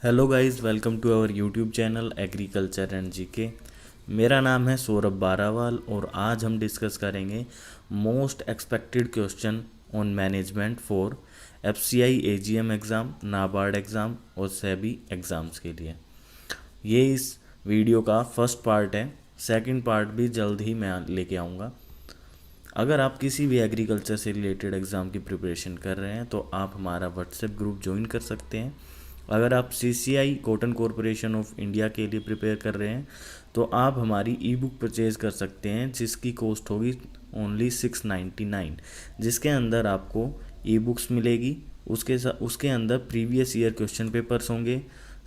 Hello guys, welcome to our YouTube channel agriculture and GK. मेरा नाम है सौरभ बारावाल और आज हम डिस्कस करेंगे most expected question on management for FCI AGM exam, NABARD exam और सेबी एग्ज़ाम्स के लिए। ये इस वीडियो का फर्स्ट पार्ट है। सेकंड पार्ट भी जल्द ही मैं लेके आऊँगा। अगर आप किसी भी एग्रीकल्चर से रिलेटेड एग्ज़ाम की प्रिपरेशन कर रहे हैं तो आप हमारा व्हाट्सएप ग्रुप ज्वाइन कर सकते हैं। अगर आप CCI cotton corporation of India के लिए प्रिपेयर कर रहे हैं तो आप हमारी ई बुक परचेज़ कर सकते हैं, जिसकी कॉस्ट होगी ओनली 699, जिसके अंदर आपको ई बुक्स मिलेगी। उसके अंदर प्रीवियस ईयर क्वेश्चन पेपर्स होंगे,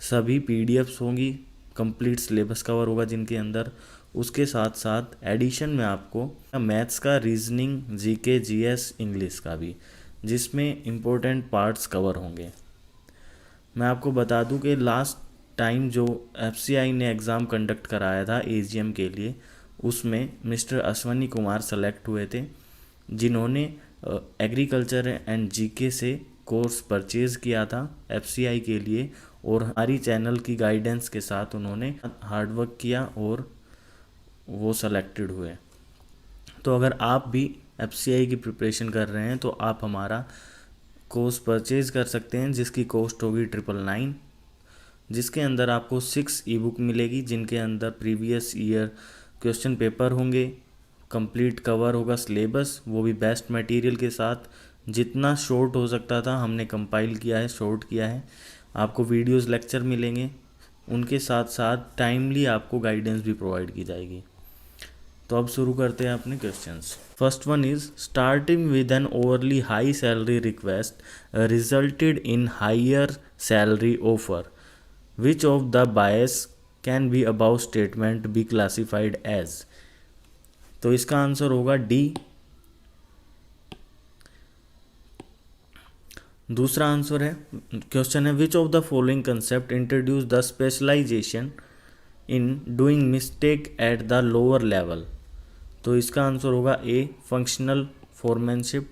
सभी पीडीएफ्स होंगी, कंप्लीट सिलेबस कवर होगा जिनके अंदर। उसके साथ साथ एडिशन में आपको मैथ्स का, रीजनिंग, जीके, जीएस, इंग्लिश का भी, जिसमें इम्पोर्टेंट पार्ट्स कवर होंगे। मैं आपको बता दूं कि लास्ट टाइम जो एफसीआई ने एग्ज़ाम कंडक्ट कराया था एजीएम के लिए, उसमें मिस्टर अश्वनी कुमार सेलेक्ट हुए थे, जिन्होंने एग्रीकल्चर एंड जीके से कोर्स परचेज़ किया था एफसीआई के लिए, और हमारी चैनल की गाइडेंस के साथ उन्होंने हार्डवर्क किया और वो सेलेक्टेड हुए। तो अगर आप भी एफसीआई की प्रिपरेशन कर रहे हैं तो आप हमारा कोर्स परचेज़ कर सकते हैं, जिसकी कॉस्ट होगी 999, जिसके अंदर आपको 6 ई बुक मिलेगी, जिनके अंदर प्रीवियस ईयर क्वेश्चन पेपर होंगे, कंप्लीट कवर होगा सिलेबस, वो भी बेस्ट मटेरियल के साथ। जितना शॉर्ट हो सकता था हमने कंपाइल किया है, शॉर्ट किया है। आपको वीडियोस लेक्चर मिलेंगे, उनके साथ साथ टाइमली आपको गाइडेंस भी प्रोवाइड की जाएगी। तो अब शुरू करते हैं अपने questions. First one is starting with an overly high salary request resulted in higher salary offer, which of the bias can be above statement be classified as. तो इसका आंसर होगा डी। दूसरा आंसर है, क्वेश्चन है which of the following concept introduce the specialisation in doing mistake at the lower level. तो इसका answer होगा A, functional foremanship.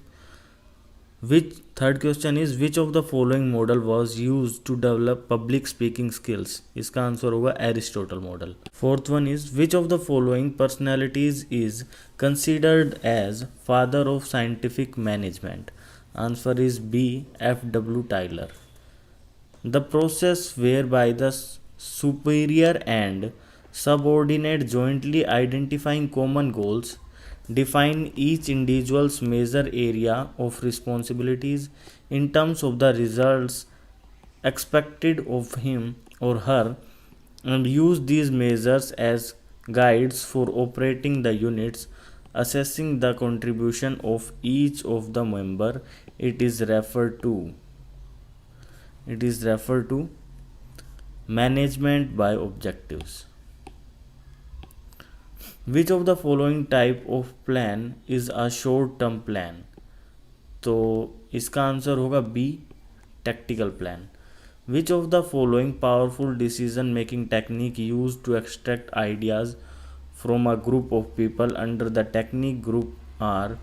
Which third question is which of the following model was used to develop public speaking skills. इसका answer होगा Aristotle model. Fourth one is which of the following personalities is considered as father of scientific management. Answer is B, F W. Taylor. The process whereby the superior and subordinate jointly identifying common goals, define each individual's major area of responsibilities in terms of the results expected of him or her, and use these measures as guides for operating the units, assessing the contribution of each of the member. It is referred to management by objectives. Which of the following type of plan is a short term plan? तो इसका answer होगा B, tactical plan. Which of the following powerful decision making technique used to extract ideas from a group of people under the technique group are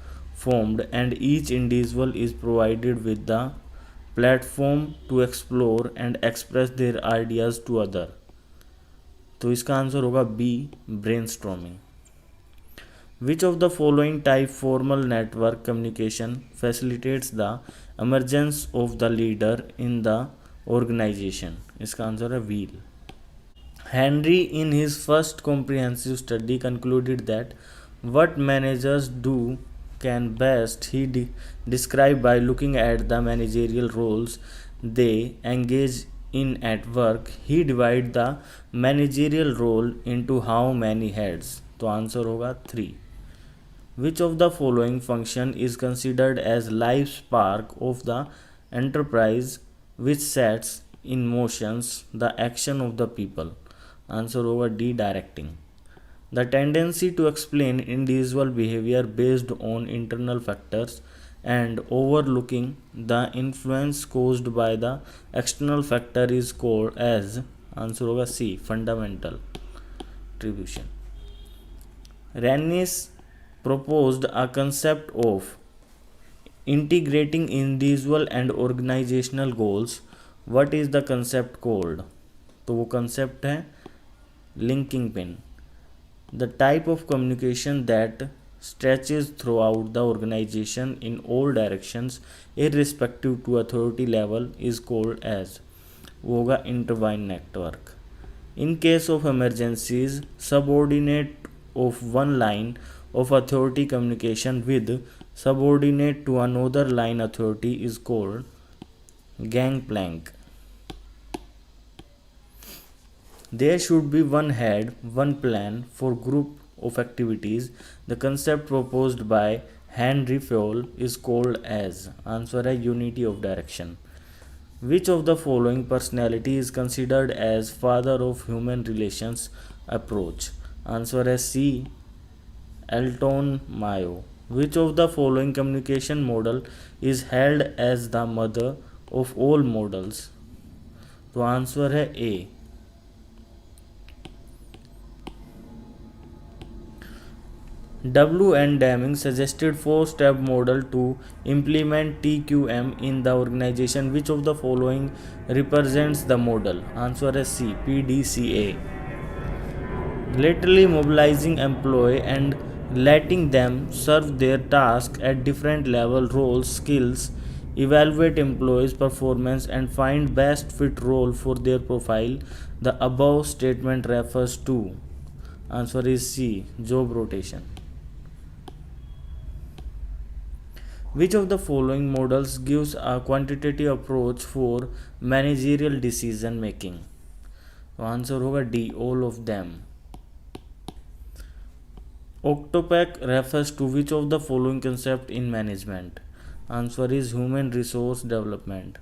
formed, and each individual is provided with the platform to explore and express their ideas to other. तो इसका answer होगा B, brainstorming. Which of the following type formal network communication facilitates the emergence of the leader in the organisation. इसका answer है wheel. Henry in his first comprehensive study concluded that what managers do can best he described by looking at the managerial roles they engage in at work. He divide the managerial role into how many heads? तो answer होगा 3. Which of the following function is considered as life spark of the enterprise which sets in motions the action of the people? Answer होगा D, directing. The tendency to explain individual behavior based on internal factors and overlooking the influence caused by the external factor is called as, answer होगा C, fundamental attribution. Rennes proposed a concept of integrating individual and organizational goals what is the concept cold, तो वो concept है linking pin. The type of communication that stretches throughout the organization in all directions irrespective to authority level is called as, वो होगा intertwined network. In case of emergencies, subordinate of one line of authority communication with subordinate to another line authority is called gangplank. There should be one head, one plan for group of activities. The concept proposed by Henry Fayol is called as, answer है unity of direction. Which of the following personality is considered as father of human relations approach? Answer है C. Elton Mayo. Which of the following communication model is held as the mother of all models? तो answer है A. W. N. Deming suggested four-step model to implement TQM in the organization. Which of the following represents the model? Answer is C. PDCA. Laterally mobilizing employee and letting them serve their task at different level roles, skills, evaluate employees' performance and find best fit role for their profile. The above statement refers to, answer is C. Job rotation. Which of the following models gives a quantitative approach for managerial decision making? तो answer होगा D. All of them. Octopack refers to which of the following concept in management? Answer is human resource development.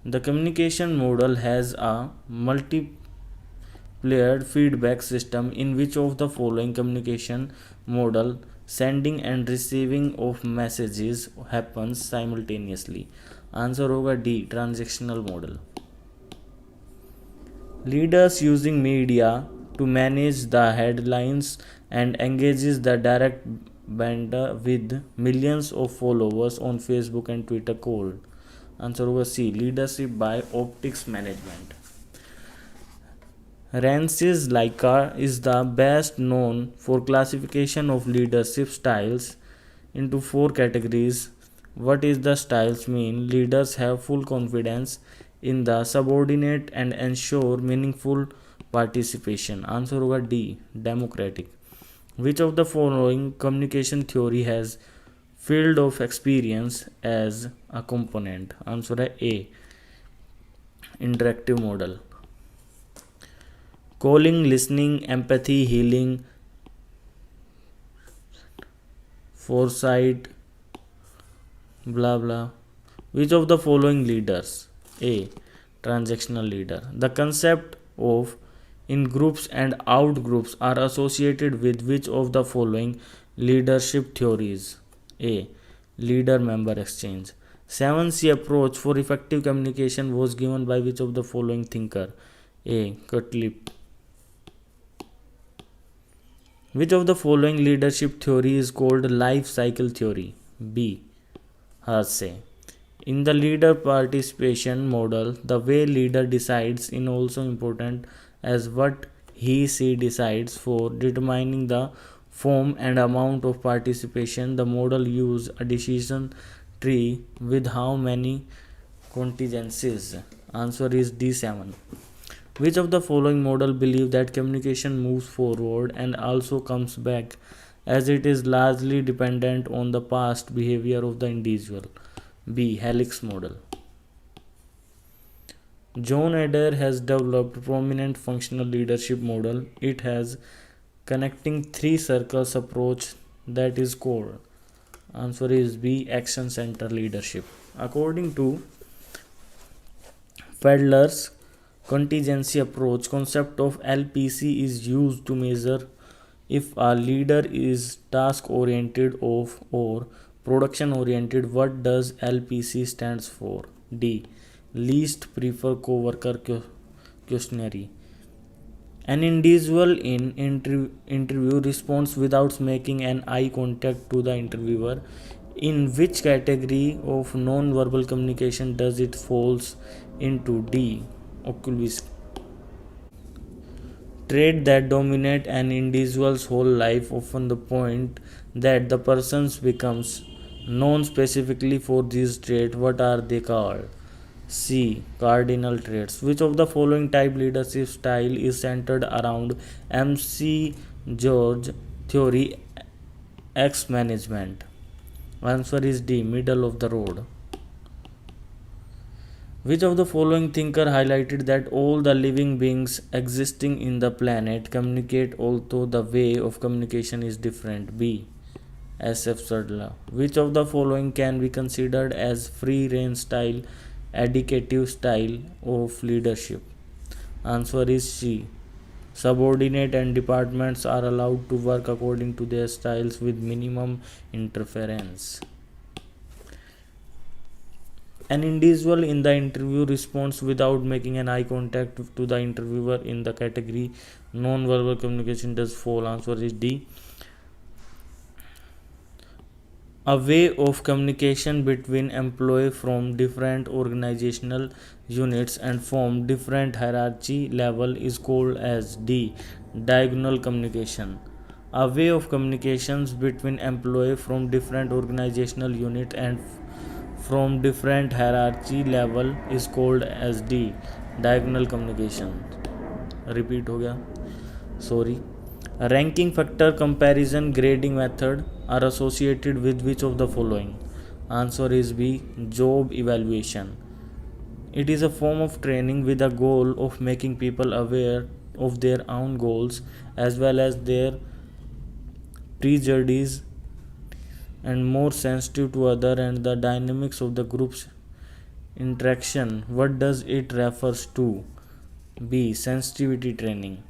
The communication model has a multi-layered feedback system. In which of the following communication model sending and receiving of messages happens simultaneously? Answer होगा D. Transactional model. Leaders using media to manage the headlines and engages the direct banter with millions of followers on Facebook and Twitter called, answer होगा C. Leadership by optics management. Rancis Laika is the best known for classification of leadership styles into four categories. What is the styles mean? Leaders have full confidence in the subordinate and ensure meaningful participation. Answer होगा D. Democratic. Which of the following communication theory has field of experience as a component? Answer है A. Interactive model. Calling, listening, empathy, healing, foresight, blah blah. Which of the following leaders? A. Transactional leader. The concept of in groups and out groups are associated with which of the following leadership theories? A. Leader member exchange. 7C approach for effective communication was given by which of the following thinker? A. Cutlip. Which of the following leadership theory is called life cycle theory? B. Hersey. In the leader participation model, the way leader decides is also important as what he/she decides for determining the form and amount of participation. The model uses a decision tree with how many contingencies? Answer is D7. Which of the following model believe that communication moves forward and also comes back as it is largely dependent on the past behavior of the individual? B. Helix model. John Adair has developed prominent functional leadership model. It has connecting three circles approach that is called. Answer is B. Action center leadership. According to Fedler's contingency approach, concept of LPC is used to measure if a leader is task oriented or production oriented. What does LPC stands for? D. Least prefer coworker questionnaire. An individual in interview responds without making an eye contact to the interviewer. In which category of non-verbal communication does it falls into? D. Oculus. Trait that dominate an individual's whole life, often the point that the person becomes known specifically for these traits. What are they called? C. Cardinal traits. Which of the following type leadership style is centered around MC George theory X management? Answer is D. Middle of the road. Which of the following thinker highlighted that all the living beings existing in the planet communicate, although the way of communication is different? B. S.F. Sadler. Which of the following can be considered as free rein style, educative style of leadership? Answer is C. Subordinate and departments are allowed to work according to their styles with minimum interference. An individual in the interview responds without making an eye contact to the interviewer in the category non-verbal communication does fall. Answer is D. A way of communication between employees from different organizational units and from different hierarchy level is called as D. Diagonal communication. A way of communications between employees from different organizational units and from different hierarchy level is called as D. Diagonal communication. Repeat हो गया, sorry. Ranking factor comparison grading method are associated with which of the following? Answer is B. Job evaluation. It is a form of training with the goal of making people aware of their own goals as well as their prejudices and more sensitive to other and the dynamics of the group's interaction. What does it refers to? B. Sensitivity training.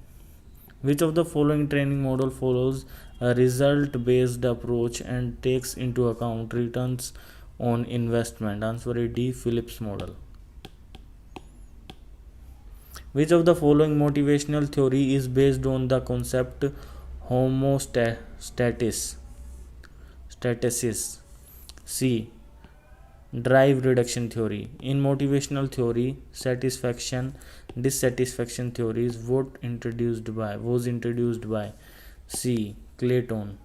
Which of the following training model follows a result based approach and takes into account returns on investment? Answer is D. Phillips model. Which of the following motivational theory is based on the concept homostasis? C. Drive reduction theory. In motivational theory, satisfaction dissatisfaction theories was introduced by C. Clayton.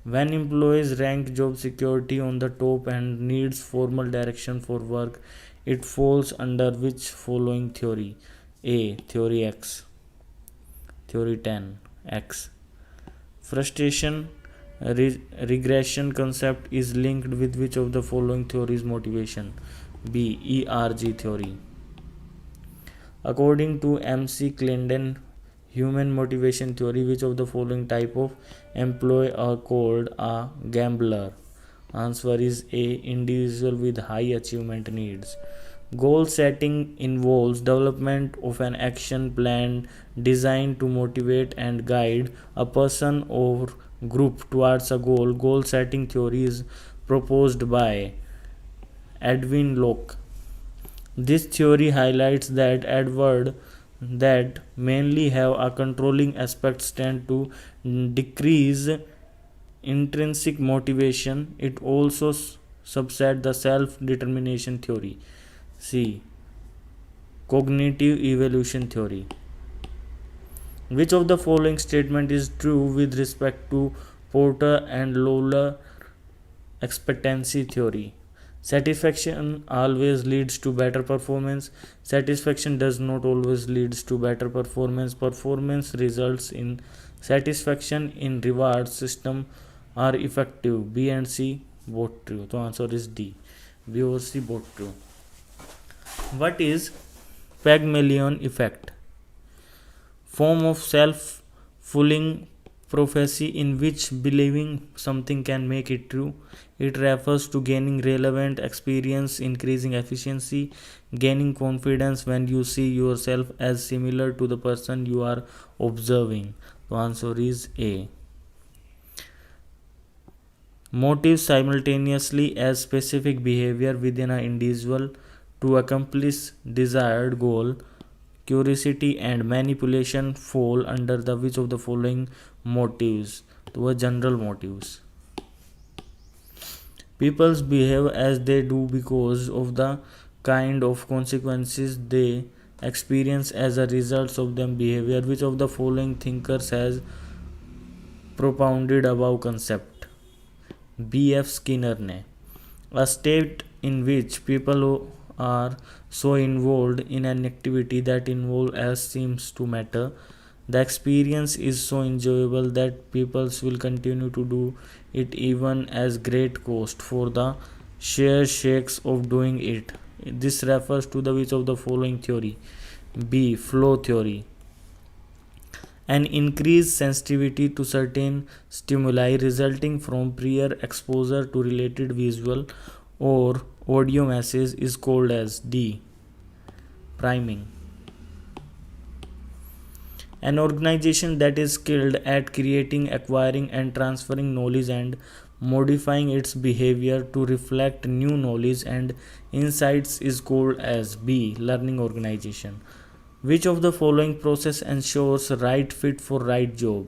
When employees rank job security on the top and needs formal direction for work, it falls under which following theory? A. Theory X. Theory 10 X. Frustration regression concept is linked with which of the following theories motivation? B. ERG theory. According to MC Clendon human motivation theory, which of the following type of employee are called a gambler? Answer is A. Individual with high achievement needs. Goal setting involves development of an action plan designed to motivate and guide a person or group towards a goal. Goal setting theory is proposed by Edwin Locke. This theory highlights that adverb that mainly have a controlling aspects tend to decrease intrinsic motivation. It also subset the self-determination theory. C. Cognitive evolution theory. Which of the following statement is true with respect to Porter and Lawler expectancy theory? Satisfaction always leads to better performance. Satisfaction does not always leads to better performance. Performance results in satisfaction in reward system are effective. B and C both true. So answer is D. B or C both true. What is Pygmalion effect? Form of self-fulfilling prophecy in which believing something can make it true. It refers to gaining relevant experience, increasing efficiency, gaining confidence when you see yourself as similar to the person you are observing. The answer is A. Motives simultaneously as specific behavior within an individual to accomplish desired goal. Curiosity and manipulation fall under the which of the following motives? The general motives. Peoples behave as they do because of the kind of consequences they experience as a result of their behavior. Which of the following thinkers has propounded above concept? B.F. Skinner ने a state in which people are so involved in an activity that involve as seems to matter. The experience is so enjoyable that people will continue to do it even as great cost for the sheer shakes of doing it. This refers to the which of the following theory? B. Flow theory. An increased sensitivity to certain stimuli resulting from prior exposure to related visual or audio message is called as D. Priming. An organization that is skilled at creating, acquiring, and transferring knowledge and modifying its behavior to reflect new knowledge and insights is called as B. Learning organization. Which of the following process ensures right fit for right job?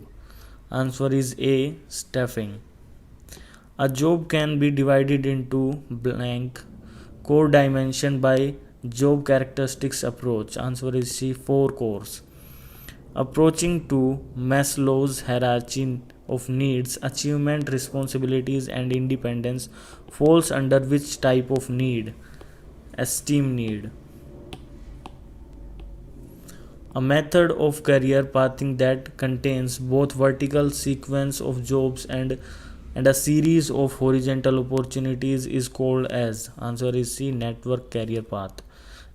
Answer is A. Staffing. A job can be divided into blank core dimension by job characteristics approach. Answer is C. 4 cores. Approaching to Maslow's hierarchy of needs, achievement, responsibilities, and independence falls under which type of need? Esteem need. A method of career pathing that contains both vertical sequence of jobs and a series of horizontal opportunities is called as, answer is C, network career path.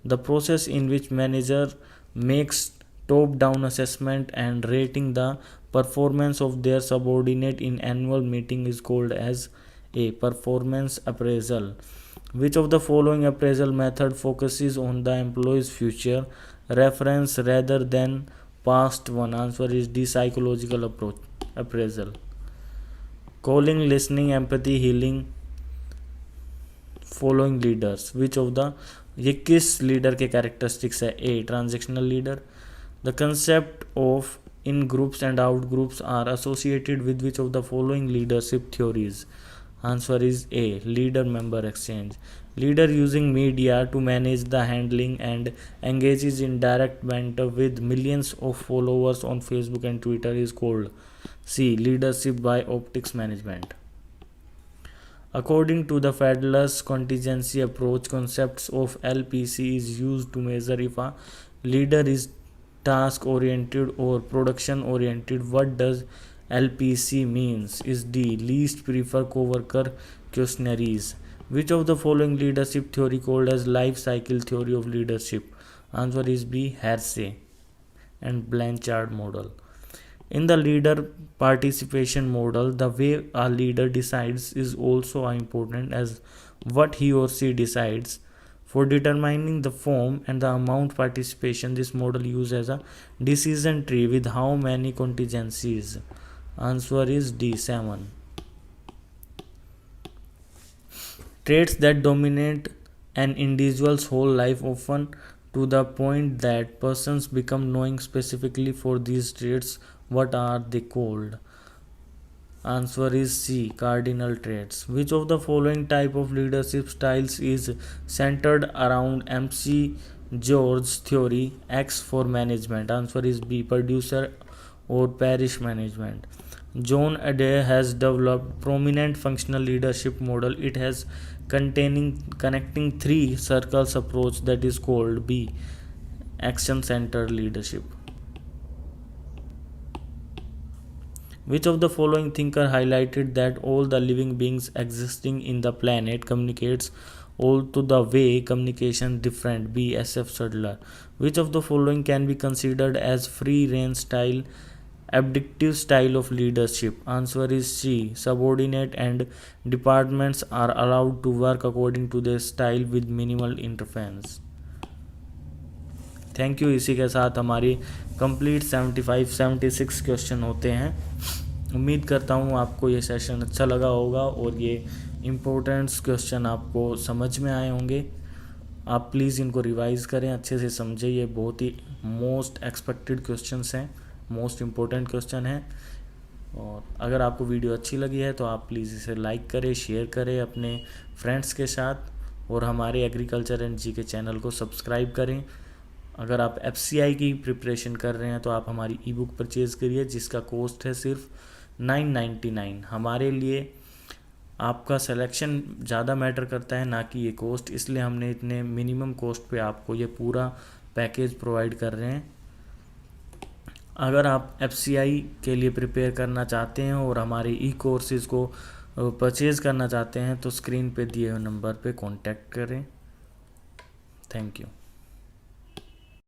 The process in which manager makes top-down assessment and rating the performance of their subordinate in annual meeting is called as A. Performance appraisal. Which of the following appraisal method focuses on the employee's future reference rather than past one? Answer is D. Psychological approach appraisal. Calling, listening, empathy, healing following leaders. Which of the, ये किस leader के characteristics है? A. Transactional leader. The concept of in groups and out groups are associated with which of the following leadership theories? Answer is A. Leader member exchange. Leader using media to manage the handling and engages in direct banter with millions of followers on Facebook and Twitter is called C. Leadership by optics management. According to the Fadler's contingency approach, concepts of LPC is used to measure if a leader is task oriented or production oriented. What does LPC means? Is D. Least prefer coworker questionnaires. Which of the following leadership theory called as life cycle theory of leadership? Answer is B. Hersey and Blanchard model. In the leader participation model, the way a leader decides is also important as what he or she decides. For determining the form and the amount participation, this model uses a decision tree with how many contingencies? Answer is D. 7. Traits that dominate an individual's whole life, often to the point that persons become knowing specifically for these traits. What are they called? Answer is C. Cardinal traits. Which of the following type of leadership styles is centered around MC George's theory X for management? Answer is B. Producer or parish management. John Adair has developed prominent functional leadership model. It has connecting three circles approach that is called B. Action centered leadership. Which of the following thinker highlighted that all the living beings existing in the planet communicates all to the way communication different? B. S.F. Sadler. Which of the following can be considered as free rein style, abdictive style of leadership? Answer is C. Subordinate and departments are allowed to work according to their style with minimal interference. Thank you. इसी के साथ हमारी complete 75-76 question होते हैं. उम्मीद करता हूँ आपको ये सेशन अच्छा लगा होगा और ये इम्पोर्टेंट्स क्वेश्चन आपको समझ में आए होंगे. आप प्लीज़ इनको रिवाइज़ करें, अच्छे से समझें. ये बहुत ही मोस्ट एक्सपेक्टेड क्वेश्चंस हैं, मोस्ट इम्पोर्टेंट क्वेश्चन हैं. और अगर आपको वीडियो अच्छी लगी है तो आप प्लीज़ इसे लाइक करें, शेयर करें अपने फ्रेंड्स के साथ, और हमारे एग्रीकल्चर एंड जीके चैनल को सब्सक्राइब करें। अगर आप FCI की प्रिपरेशन कर रहे हैं तो आप हमारी ई बुक परचेज़ करिए, जिसका कॉस्ट है सिर्फ 999। हमारे लिए आपका सिलेक्शन ज़्यादा मैटर करता है, ना कि ये कॉस्ट, इसलिए हमने इतने मिनिमम कॉस्ट पे आपको ये पूरा पैकेज प्रोवाइड कर रहे हैं। अगर आप FCI के लिए प्रिपेयर करना चाहते हैं और हमारे ई कोर्सेज़ को परचेज़ करना चाहते हैं तो स्क्रीन पे दिए हुए नंबर पे कांटेक्ट करें। Thank you.